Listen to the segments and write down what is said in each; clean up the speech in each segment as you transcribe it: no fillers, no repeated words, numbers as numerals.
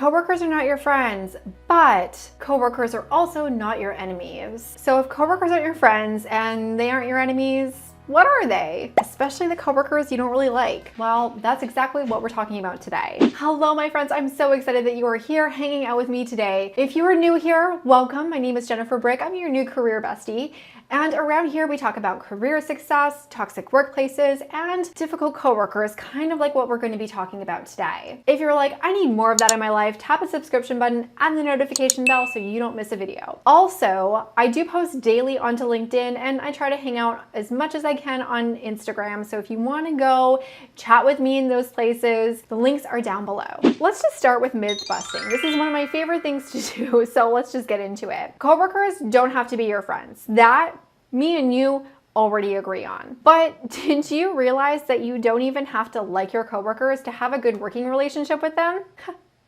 Coworkers are not your friends, but coworkers are also not your enemies. So if coworkers aren't your friends and they aren't your enemies, what are they? Especially the coworkers you don't really like. Well, that's exactly what we're talking about today. Hello, my friends. I'm so excited that you are here hanging out with me today. If you are new here, welcome. My name is Jennifer Brick. I'm your new career bestie. And around here, we talk about career success, toxic workplaces, and difficult coworkers, kind of like what we're going to be talking about today. If you're like, I need more of that in my life, tap the subscription button and the notification bell so you don't miss a video. Also, I do post daily onto LinkedIn and I try to hang out as much as I can on Instagram. So if you want to go chat with me in those places, the links are down below. Let's just start with myth busting. This is one of my favorite things to do, so let's just get into it. Coworkers don't have to be your friends. That me and you already agree on. But did you realize that you don't even have to like your coworkers to have a good working relationship with them?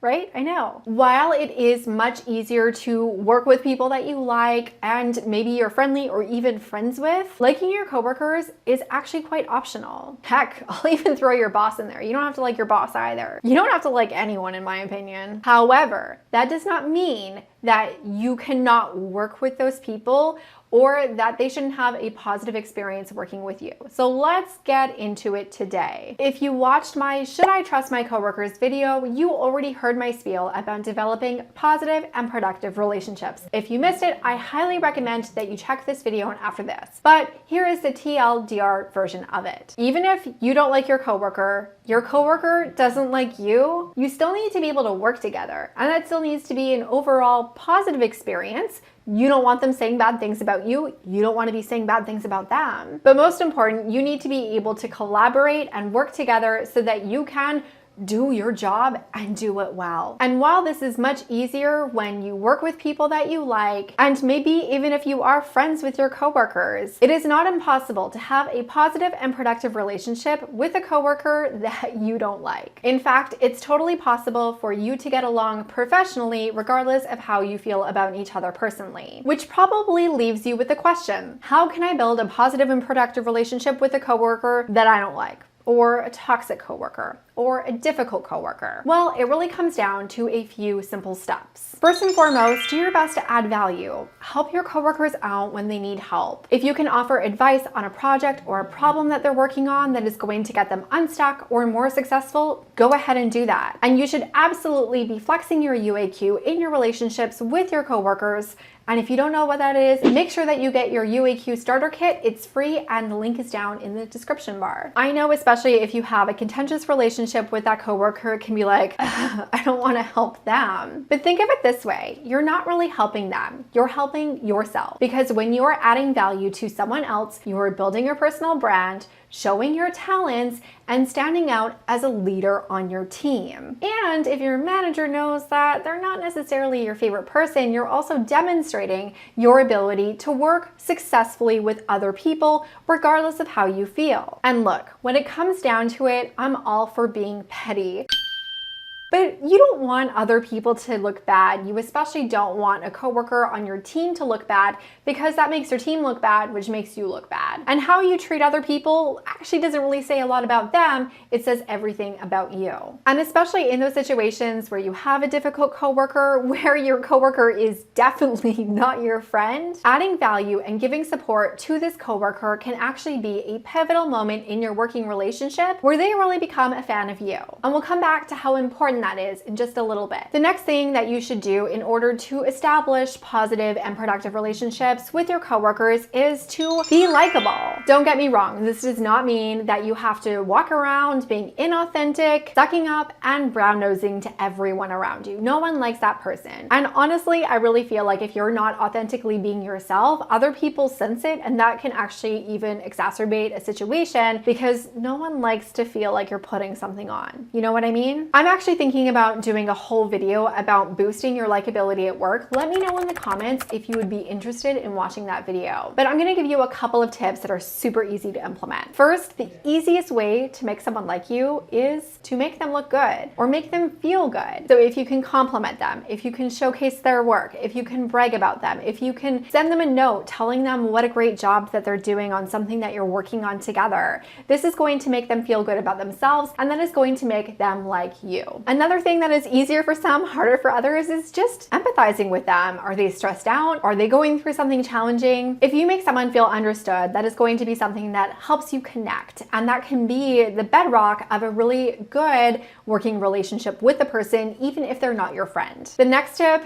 Right? I know. While it is much easier to work with people that you like and maybe you're friendly or even friends with, liking your coworkers is actually quite optional. Heck, I'll even throw your boss in there. You don't have to like your boss either. You don't have to like anyone, in my opinion. However, that does not mean that you cannot work with those people or that they shouldn't have a positive experience working with you. So let's get into it today. If you watched my Should I Trust My Coworkers video, you already heard my spiel about developing positive and productive relationships. If you missed it, I highly recommend that you check this video out after this. But here is the TLDR version of it. Even if you don't like your coworker doesn't like you still need to be able to work together. And that still needs to be an overall positive experience. You don't want them saying bad things about you. You don't want to be saying bad things about them. But most important, you need to be able to collaborate and work together so that you can do your job and do it well. And while this is much easier when you work with people that you like, and maybe even if you are friends with your coworkers, it is not impossible to have a positive and productive relationship with a coworker that you don't like. In fact, it's totally possible for you to get along professionally regardless of how you feel about each other personally. Which probably leaves you with the question, how can I build a positive and productive relationship with a coworker that I don't like? Or a toxic coworker, or a difficult coworker? Well, it really comes down to a few simple steps. First and foremost, do your best to add value. Help your coworkers out when they need help. If you can offer advice on a project or a problem that they're working on that is going to get them unstuck or more successful, go ahead and do that. And you should absolutely be flexing your UAQ in your relationships with your coworkers. And if you don't know what that is, make sure that you get your UAQ starter kit. It's free and the link is down in the description bar. I know, especially if you have a contentious relationship with that coworker, it can be like, I don't want to help them. But think of it this way, you're not really helping them, you're helping yourself. Because when you're adding value to someone else, you're building your personal brand, showing your talents, and standing out as a leader on your team. And if your manager knows that they're not necessarily your favorite person, you're also demonstrating your ability to work successfully with other people, regardless of how you feel. And look, when it comes down to it, I'm all for being petty. But you don't want other people to look bad. You especially don't want a coworker on your team to look bad because that makes your team look bad, which makes you look bad. And how you treat other people actually doesn't really say a lot about them. It says everything about you. And especially in those situations where you have a difficult coworker, where your coworker is definitely not your friend, adding value and giving support to this coworker can actually be a pivotal moment in your working relationship where they really become a fan of you. And we'll come back to how important that is in just a little bit. The next thing that you should do in order to establish positive and productive relationships with your coworkers is to be likable. Don't get me wrong, this does not mean that you have to walk around being inauthentic, sucking up, and brown-nosing to everyone around you. No one likes that person. And honestly, I really feel like if you're not authentically being yourself, other people sense it, and that can actually even exacerbate a situation because no one likes to feel like you're putting something on. You know what I mean? I'm actually thinking about doing a whole video about boosting your likability at work. Let me know in the comments if you would be interested in watching that video. But I'm gonna give you a couple of tips that are super easy to implement. First, the easiest way to make someone like you is to make them look good or make them feel good. So if you can compliment them, if you can showcase their work, if you can brag about them, if you can send them a note telling them what a great job that they're doing on something that you're working on together, this is going to make them feel good about themselves and that is going to make them like you. And Another thing that is easier for some, harder for others is just empathizing with them. Are they stressed out? Are they going through something challenging? If you make someone feel understood, that is going to be something that helps you connect. And that can be the bedrock of a really good working relationship with the person, even if they're not your friend. The next tip,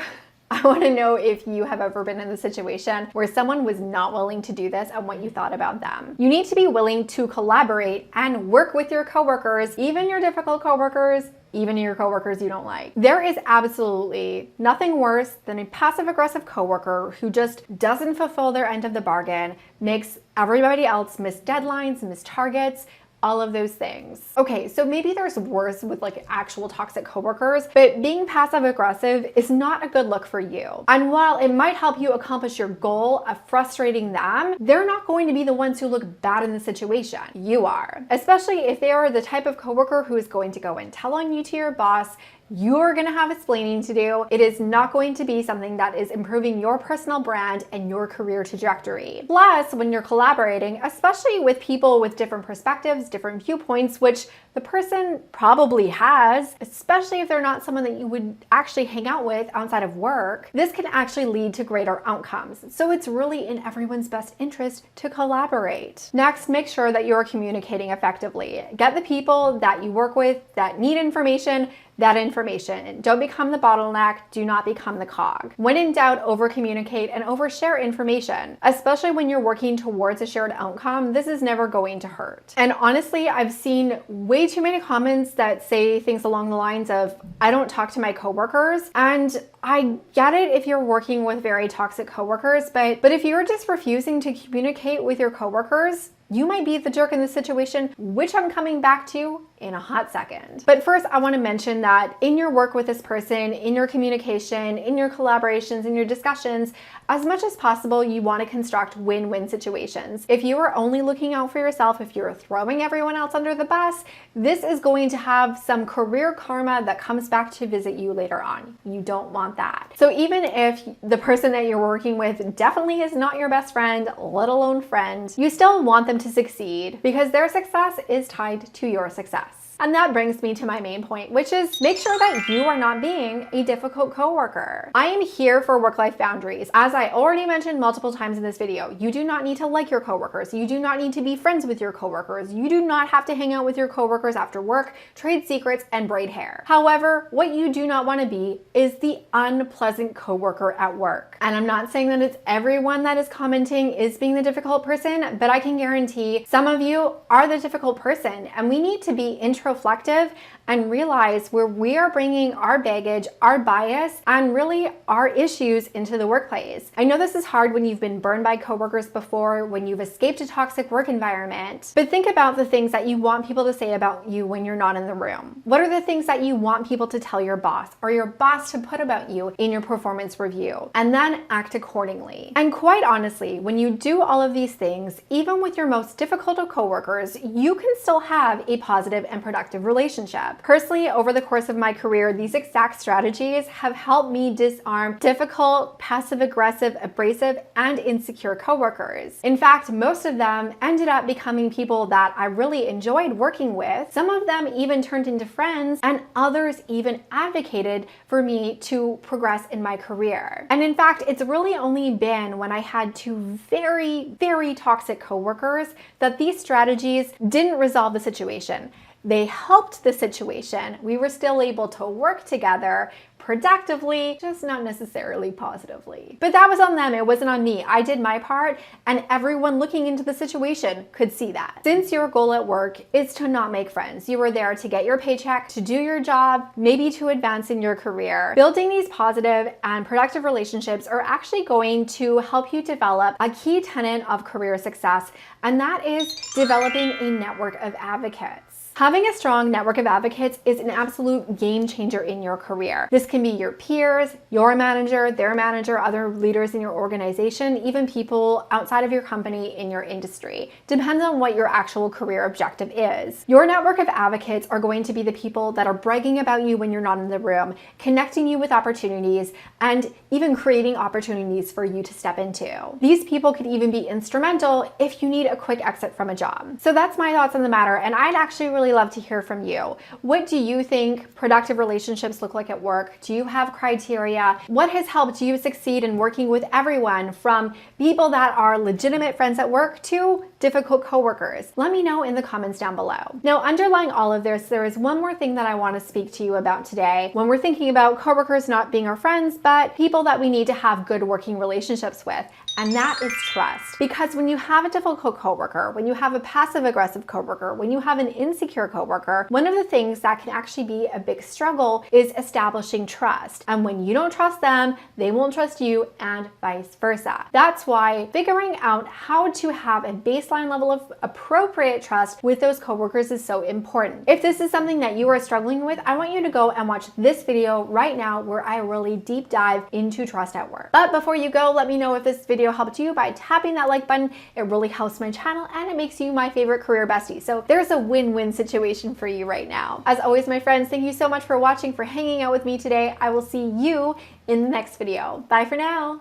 I want to know if you have ever been in the situation where someone was not willing to do this and what you thought about them. You need to be willing to collaborate and work with your coworkers, even your difficult coworkers, even your coworkers you don't like. There is absolutely nothing worse than a passive-aggressive coworker who just doesn't fulfill their end of the bargain, makes everybody else miss deadlines, miss targets, all of those things. Okay, so maybe there's worse with like actual toxic coworkers, but being passive aggressive is not a good look for you. And while it might help you accomplish your goal of frustrating them, they're not going to be the ones who look bad in the situation. You are. Especially if they are the type of coworker who is going to go and tell on you to your boss. You're gonna have explaining to do. It is not going to be something that is improving your personal brand and your career trajectory. Plus, when you're collaborating, especially with people with different perspectives, different viewpoints, which the person probably has, especially if they're not someone that you would actually hang out with outside of work, this can actually lead to greater outcomes. So it's really in everyone's best interest to collaborate. Next, make sure that you're communicating effectively. Get the people that you work with that need information, that information. Don't become the bottleneck. Do not become the cog. When in doubt, over communicate and overshare information, especially when you're working towards a shared outcome. This is never going to hurt. And honestly, I've seen way too many comments that say things along the lines of, I don't talk to my coworkers. And I get it if you're working with very toxic coworkers, but if you're just refusing to communicate with your coworkers, you might be the jerk in this situation, which I'm coming back to in a hot second. But first, I want to mention that in your work with this person, in your communication, in your collaborations, in your discussions, as much as possible, you want to construct win-win situations. If you are only looking out for yourself, if you're throwing everyone else under the bus, this is going to have some career karma that comes back to visit you later on. You don't want that. So even if the person that you're working with definitely is not your best friend, let alone friend, you still want them to succeed because their success is tied to your success. And that brings me to my main point, which is make sure that you are not being a difficult coworker. I am here for work-life boundaries. As I already mentioned multiple times in this video, you do not need to like your coworkers. You do not need to be friends with your coworkers. You do not have to hang out with your coworkers after work, trade secrets, and braid hair. However, what you do not want to be is the unpleasant coworker at work. And I'm not saying that it's everyone that is commenting is being the difficult person, but I can guarantee some of you are the difficult person, and we need to be reflective and realize where we are bringing our baggage, our bias, and really our issues into the workplace. I know this is hard when you've been burned by coworkers before, when you've escaped a toxic work environment, but think about the things that you want people to say about you when you're not in the room. What are the things that you want people to tell your boss or your boss to put about you in your performance review? And then act accordingly. And quite honestly, when you do all of these things, even with your most difficult of coworkers, you can still have a positive and productive relationship. Personally, over the course of my career, these exact strategies have helped me disarm difficult, passive-aggressive, abrasive, and insecure coworkers. In fact, most of them ended up becoming people that I really enjoyed working with. Some of them even turned into friends, and others even advocated for me to progress in my career. And in fact, it's really only been when I had two very, very toxic coworkers that these strategies didn't resolve the situation. They helped the situation. We were still able to work together productively, just not necessarily positively. But that was on them, it wasn't on me. I did my part, and everyone looking into the situation could see that. Since your goal at work is to not make friends, you are there to get your paycheck, to do your job, maybe to advance in your career. Building these positive and productive relationships are actually going to help you develop a key tenet of career success, and that is developing a network of advocates. Having a strong network of advocates is an absolute game changer in your career. This can be your peers, your manager, their manager, other leaders in your organization, even people outside of your company in your industry. Depends on what your actual career objective is. Your network of advocates are going to be the people that are bragging about you when you're not in the room, connecting you with opportunities, and even creating opportunities for you to step into. These people could even be instrumental if you need a quick exit from a job. So that's my thoughts on the matter, and I'd actually really really love to hear from you. What do you think productive relationships look like at work? Do you have criteria? What has helped you succeed in working with everyone, from people that are legitimate friends at work to difficult coworkers? Let me know in the comments down below. Now, underlying all of this, there is one more thing that I want to speak to you about today when we're thinking about coworkers not being our friends, but people that we need to have good working relationships with. And that is trust. Because when you have a difficult coworker, when you have a passive-aggressive coworker, when you have an insecure coworker, one of the things that can actually be a big struggle is establishing trust. And when you don't trust them, they won't trust you, and vice versa. That's why figuring out how to have a baseline level of appropriate trust with those coworkers is so important. If this is something that you are struggling with, I want you to go and watch this video right now where I really deep dive into trust at work. But before you go, let me know if this video helped you by tapping that like button. It really helps my channel and it makes you my favorite career bestie. So there's a win-win situation for you right now. As always, my friends, thank you so much for watching, for hanging out with me today. I will see you in the next video. Bye for now.